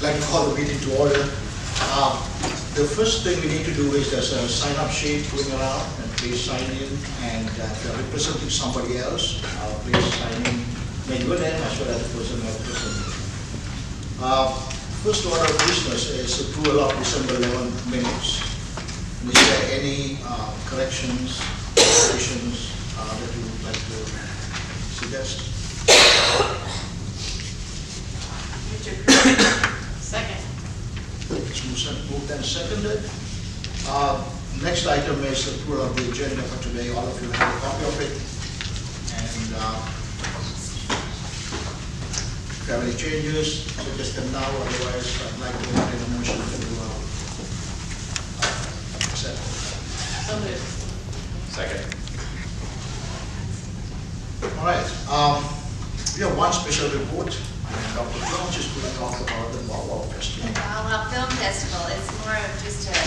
I'd like to call the meeting to order. The first thing we need to do is there's a sign-up sheet going around, and please sign in. And if you're representing somebody else, please sign in, make your name as well as the person you're representing. First order of business is approval of December 11 minutes. Is there any corrections, additions that you would like to suggest? Second. It's moved and seconded. Next item is approval of the agenda for today. All of you have a copy of it. And if you have any changes, suggest them now. Otherwise, I'd like to make a motion to accept. So moved. Second. All right. We have one special report. And Dr. Jones is going to talk about the Wawa Festival. Wawa Film Festival is more of just a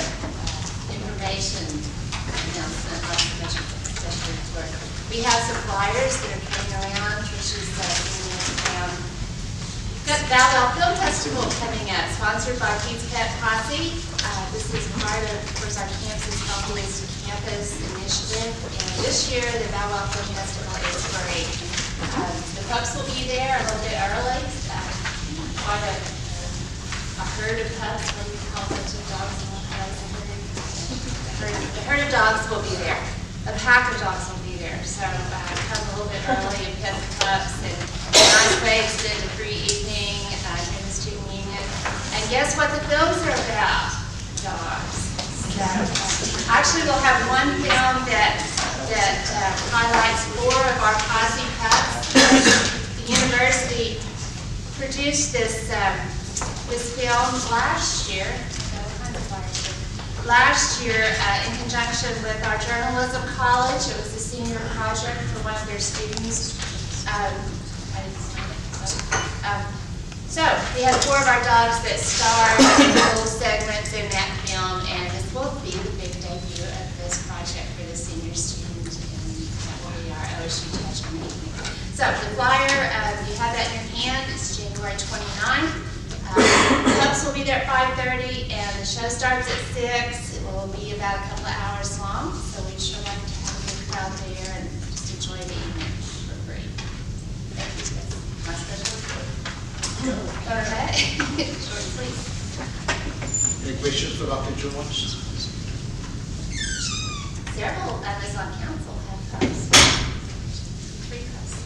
information announcement, not so much a special report. We have some flyers that are coming around, which is giving us around. We've got Wawa Film Festival coming up, sponsored by Pete's Pet Posse. This is part of course, our Kansas Healthiest Campus initiative. And this year, the Wawa Film Festival is great. The pups will be there a little bit early. Quite a herd of pups, what do you call such a dogs? The herd of dogs will be there. A pack of dogs will be there. So come a little bit early and pet the pups, and nice way to spend a free evening during the student union. And guess what the films are about? Dogs. So actually, we'll have one film that highlights 4 of our posse pups. The university produced this film last year. In conjunction with our journalism college. It was a senior project for one of their students. So we had 4 of our dogs that starred in little segments in that film, and this will be the big debut of this project for the senior student, and that will be our OSU Touch on evening. So the flyer, you have that in your hand. It's January 29th. Clubs will be there at 5:30, and the show starts at 6. It will be about a couple of hours long, so we'd sure like to have a good crowd there and just enjoy the evening for free. Thank you, guys. My special report. Okay. Short, please. Any questions for Dr. Jones? Several of us on council have pups. 3 pups.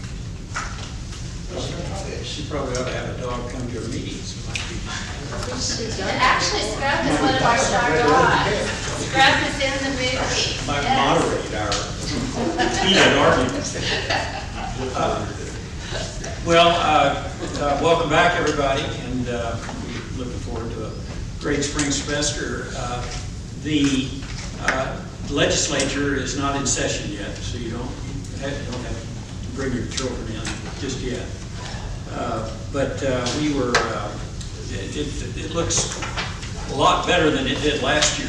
She probably ought to have a dog come to her meetings. Actually, Scrub is one of our star dogs. Scrub is in the movie. Might Yes. moderate our heated arguments. Welcome back, everybody, and we're looking forward to a great spring semester. The legislature is not in session yet, so you don't have to bring your children in just yet. We were. It looks a lot better than it did last year.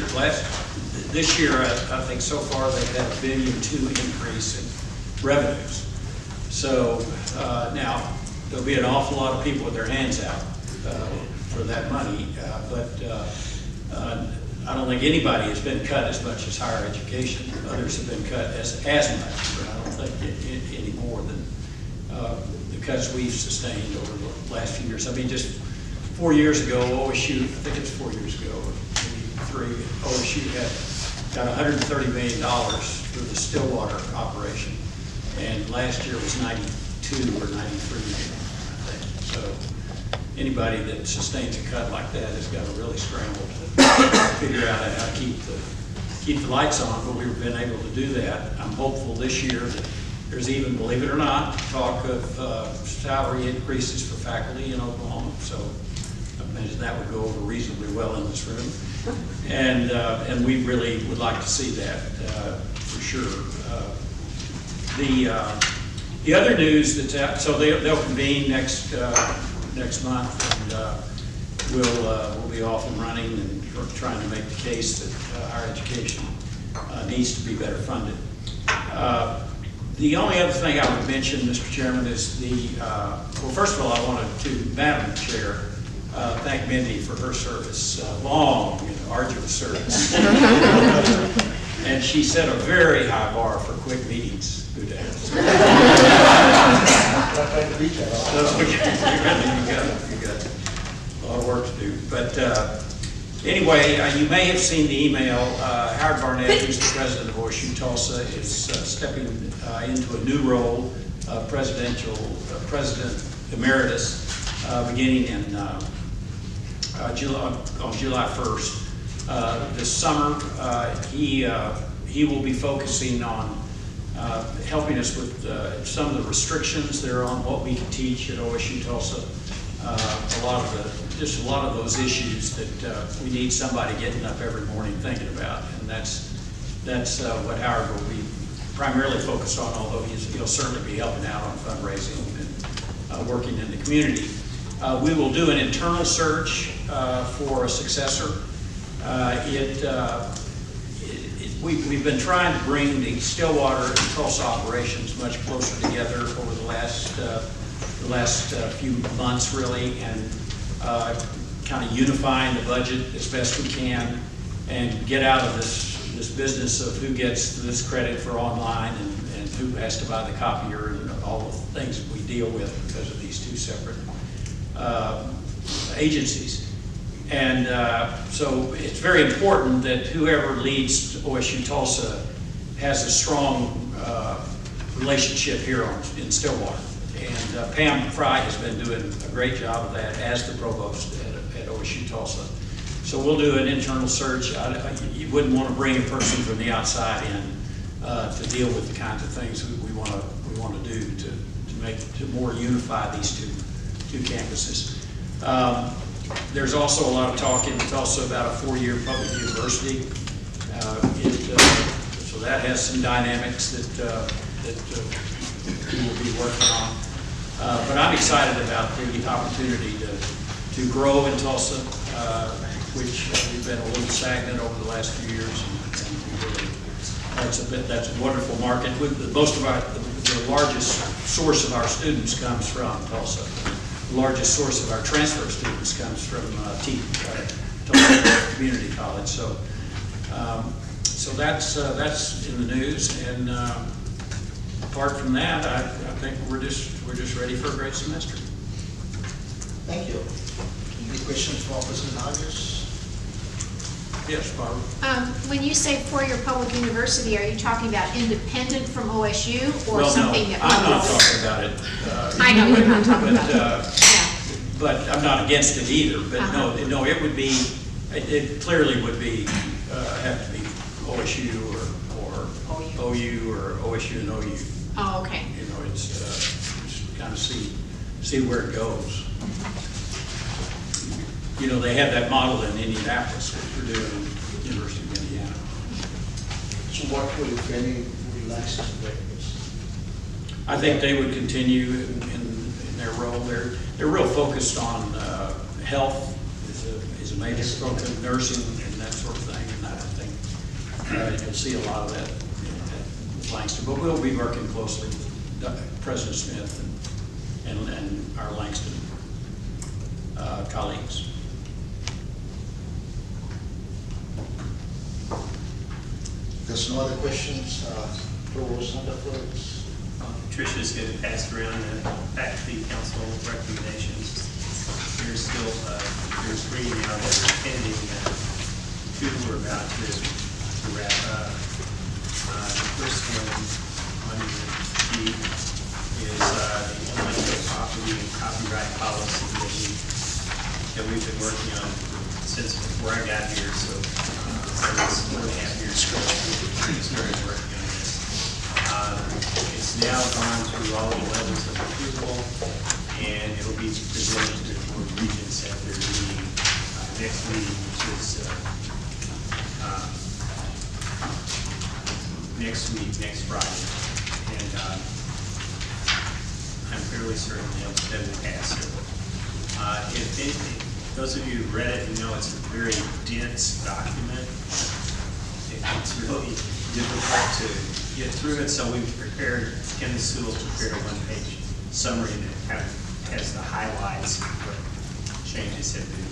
This year, I think so far they've had $1.2 billion increase in revenues. So now there'll be an awful lot of people with their hands out for that money, I don't think anybody has been cut as much as higher education. Others have been cut as much, but I don't think any more than the cuts we've sustained over the last few years. I mean, just 4 years ago, OSU, I think it's 4 years ago, or maybe 3, OSU got $130 million for the Stillwater operation, and last year was 92 or 93 million, I think. So anybody that sustains a cut like that has got to really scramble to figure out how to keep the lights on, but we've been able to do that. I'm hopeful this year that there's even, believe it or not, talk of salary increases for faculty in Oklahoma. So I imagine that would go over reasonably well in this room. And we really would like to see that for sure. The other news that's out, so they'll convene next month, and we'll be off and running and trying to make the case that higher education needs to be better funded. The only other thing I would mention, Mr. Chairman, is well, first of all, I wanted to, Madam Chair, thank Mindy for her service, long and arduous service. And she set a very high bar for quick meetings. I'm not trying to reach that. You got a lot of work to do. But anyway, you may have seen the email. Howard Barnett, who's the president of OSU Tulsa, is stepping into a new role, President Emeritus, beginning in on July 1st. This summer, he will be focusing on helping us with some of the restrictions that are on what we can teach at OSU Tulsa. A lot of those issues that we need somebody getting up every morning thinking about, and that's what Howard will be primarily focused on. Although he'll certainly be helping out on fundraising and working in the community. We will do an internal search for a successor. We've been trying to bring the Stillwater and Tulsa operations much closer together over the last few months, really, and kind of unifying the budget as best we can, and get out of this business of who gets this credit for online and who has to buy the copier and all the things that we deal with because of these two separate agencies. And so it's very important that whoever leads OSU Tulsa has a strong relationship here in Stillwater. And Pam Fry has been doing a great job of that as the provost at OSU Tulsa. So we'll do an internal search. You wouldn't want to bring a person from the outside in to deal with the kinds of things we want to do to more unify these two campuses. There's also a lot of talk in Tulsa about a 4-year public university. So that has some dynamics that we will be working on. But I'm excited about the opportunity to grow in Tulsa, which we've been a little stagnant over the last few years. And that's a wonderful market. The largest source of our students comes from Tulsa. The largest source of our transfer students comes from Tulsa Community College. So that's in the news. And apart from that, I think we're just ready for a great semester. Thank you. Any questions for President Hodges? Yes, Barbara. When you say four-year public university, are you talking about independent from OSU or Well, something no, that? I'm not talking about it. I know you're not talking about it. Yeah. But I'm not against it either. But no, it would be. It clearly would be have to be OSU or OU or OSU and OU. Oh, okay. It's just kind of see where it goes. They have that model in Indianapolis, which we're doing at the University of Indiana. So what will, if any, relax the records? I think they would continue in their role. They're real focused on health is a major focus, nursing and that sort of thing. And I think you'll see a lot of that at Langston. But we'll be working closely with President Smith and our Langston colleagues. There's no other questions. Provost Hunterford. Tricia's going to pass around the faculty council recommendations. There's still there's 3 now that are pending. 2 we're about to wrap up. The first one on the sheet is the intellectual property and copyright policy that we've been working on since before I got here. So it's 4.5 years ago we started working on this. It's now gone through all the levels of approval, and it'll be presented to the board of regents at their meeting next meeting, which is next week, next Friday. And I'm fairly certain that will pass it. If those of you who read it, you know it's a very dense document. It's really difficult to get through it, so we've prepared, Ken Sewell prepared a 1-page summary that kind of has the highlights of what changes have been made.